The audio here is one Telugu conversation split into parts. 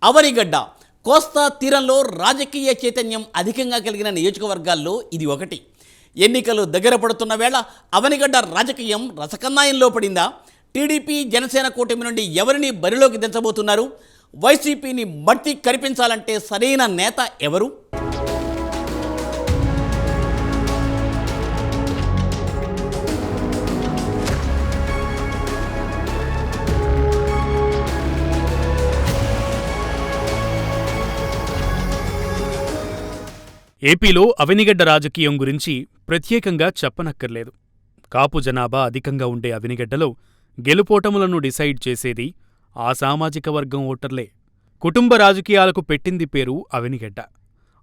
అవనిగడ్డ కోస్తా తీరంలో రాజకీయ చైతన్యం అధికంగా కలిగిన నియోజకవర్గాల్లో ఇది ఒకటి. ఎన్నికలు దగ్గర పడుతున్న వేళ అవనిగడ్డ రాజకీయం రసకన్నాయంలో పడిందా? టీడీపీ జనసేన కూటమి నుండి ఎవరిని బరిలోకి దించబోతున్నారు? వైసీపీని మట్టి కరిపించాలంటే సరైన నేత ఎవరు? ఏపీలో అవనిగడ్డ రాజకీయం గురించి ప్రత్యేకంగా చెప్పనక్కర్లేదు. కాపు జనాభా అధికంగా ఉండే అవనిగడ్డలో గెలుపోటములను డిసైడ్ చేసేది ఆ సామాజిక వర్గం ఓటర్లే. కుటుంబ రాజకీయాలకు పెట్టింది పేరు అవనిగడ్డ.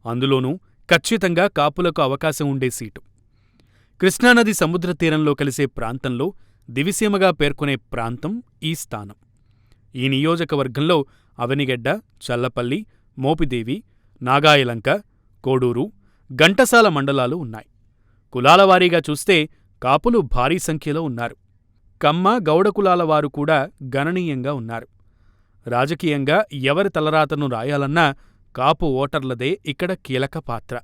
అందులోనూ ఖచ్చితంగా కాపులకు అవకాశం ఉండే సీటు. కృష్ణానది సముద్ర తీరంలో కలిసే ప్రాంతంలో దివిసీమగా పేర్కొనే ప్రాంతం ఈ స్థానం. ఈ నియోజకవర్గంలో అవనిగడ్డ, చల్లపల్లి, మోపిదేవి, నాగాయలంక, కోడూరు, ఘంటసాల మండలాలు ఉన్నాయి. కులాల వారీగా చూస్తే కాపులు భారీ సంఖ్యలో ఉన్నారు. కమ్మ, గౌడ కులాల వారు కూడా గణనీయంగా ఉన్నారు. రాజకీయంగా ఎవరి తలరాతను రాయాలన్నా కాపు ఓటర్లదే ఇక్కడ కీలక పాత్ర.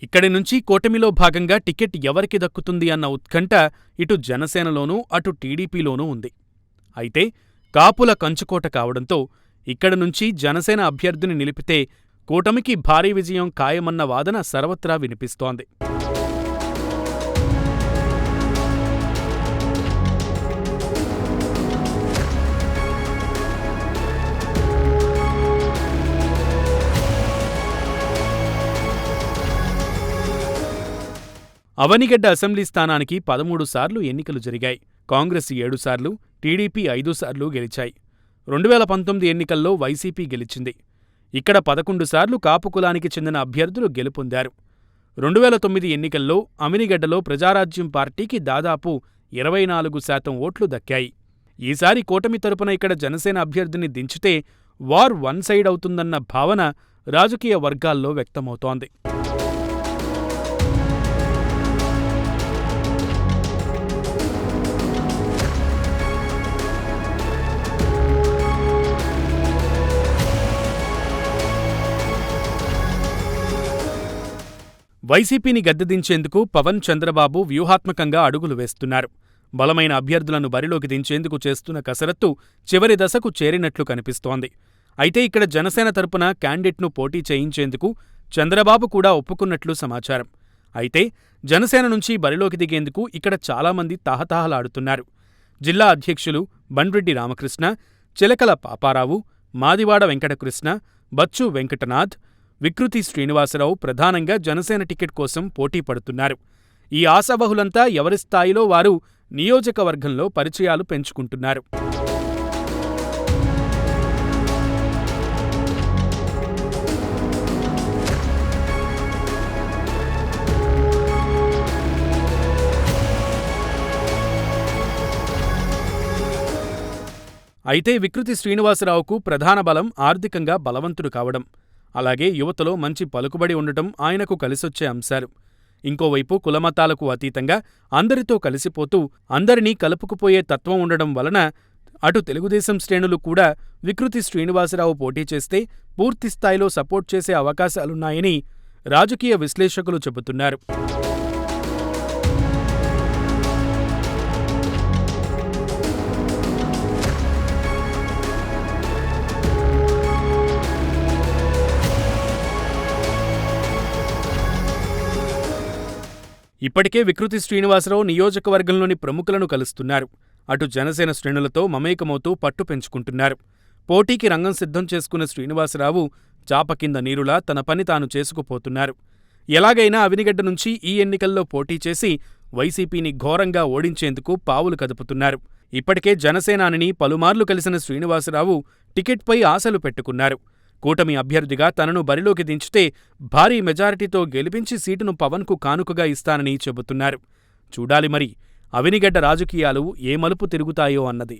ఇక్కడి నుంచి కూటమిలో భాగంగా టికెట్ ఎవరికి దక్కుతుంది అన్న ఉత్కంఠ ఇటు జనసేనలోనూ అటు టీడీపీలోనూ ఉంది. అయితే కాపుల కంచుకోట కావడంతో ఇక్కడి నుంచి జనసేన అభ్యర్థిని నిలిపితే కూటమికి భారీ విజయం ఖాయమన్న వాదన సర్వత్రా వినిపిస్తోంది. అవనిగడ్డ అసెంబ్లీ స్థానానికి 13 సార్లు ఎన్నికలు జరిగాయి. కాంగ్రెస్ 7 సార్లు, టీడీపీ 5 సార్లు గెలిచాయి. 2019 ఎన్నికల్లో వైసీపీ గెలిచింది. ఇక్కడ 11 సార్లు కాపు కులానికి చెందిన అభ్యర్థులు గెలుపొందారు. 2009 ఎన్నికల్లో అవనిగడ్డలో ప్రజారాజ్యం పార్టీకి దాదాపు 24% ఓట్లు దక్కాయి. ఈసారి కూటమి తరపున ఇక్కడ జనసేన అభ్యర్థిని దించితే వార్ వన్ సైడ్ అవుతుందన్న భావన రాజకీయ వర్గాల్లో వ్యక్తమవుతోంది. వైసీపీని గద్దెదించేందుకు పవన్, చంద్రబాబు వ్యూహాత్మకంగా అడుగులు వేస్తున్నారు. బలమైన అభ్యర్థులను బరిలోకి దించేందుకు చేస్తున్న కసరత్తు చివరి దశకు చేరినట్లు కనిపిస్తోంది. అయితే ఇక్కడ జనసేన తరపున క్యాండిడేట్ను పోటీ చేయించేందుకు చంద్రబాబు కూడా ఒప్పుకున్నట్లు సమాచారం. అయితే జనసేన నుంచి బరిలోకి దిగేందుకు ఇక్కడ చాలామంది తాహతాహలాడుతున్నారు. జిల్లా అధ్యక్షులు బండ్రెడ్డి రామకృష్ణ, చిలకల పాపారావు, మాదివాడ వెంకటకృష్ణ, బచ్చు వెంకటనాథ్, వికృతి శ్రీనివాసరావు ప్రధానంగా జనసేన టికెట్ కోసం పోటీ పడుతున్నారు. ఈ ఆశావహులంతా ఎవరి స్థాయిలో వారు నియోజకవర్గంలో పరిచయాలు పెంచుకుంటున్నారు. అయితే వికృతి శ్రీనివాసరావుకు ప్రధాన బలం ఆర్థికంగా బలవంతుడు కావడం, అలాగే యువతలో మంచి పలుకుబడి ఉండటం ఆయనకు కలిసొచ్చే అంశాలు. ఇంకోవైపు కులమతాలకు అతీతంగా అందరితో కలిసిపోతూ అందరినీ కలుపుకుపోయే తత్వం ఉండడం వలన అటు తెలుగుదేశం శ్రేణులు కూడా వికృతి శ్రీనివాసరావు పోటీ చేస్తే పూర్తిస్థాయిలో సపోర్ట్ చేసే అవకాశాలున్నాయని రాజకీయ విశ్లేషకులు చెబుతున్నారు. ఇప్పటికే వికృతి శ్రీనివాసరావు నియోజకవర్గంలోని ప్రముఖులను కలుస్తున్నారు. అటు జనసేన శ్రేణులతో మమేకమవుతూ పట్టు పెంచుకుంటున్నారు. పోటీకి రంగం సిద్ధం చేసుకున్న శ్రీనివాసరావు చాప కింద నీరులా తన పని తాను చేసుకుపోతున్నారు. ఎలాగైనా అవనిగడ్డ నుంచి ఈ ఎన్నికల్లో పోటీ చేసి వైసీపీని ఘోరంగా ఓడించేందుకు పావులు కదుపుతున్నారు. ఇప్పటికే జనసేనానిని పలుమార్లు కలిసిన శ్రీనివాసరావు టికెట్పై ఆశలు పెట్టుకున్నారు. కూటమి అభ్యర్థిగా తనను బరిలోకి దించితే భారీ మెజారిటీతో గెలిపించి సీటును పవన్కు కానుకగా ఇస్తానని చెబుతున్నారు. చూడాలి మరి అవనిగడ్డ రాజకీయాలు ఏ మలుపు తిరుగుతాయో అన్నది.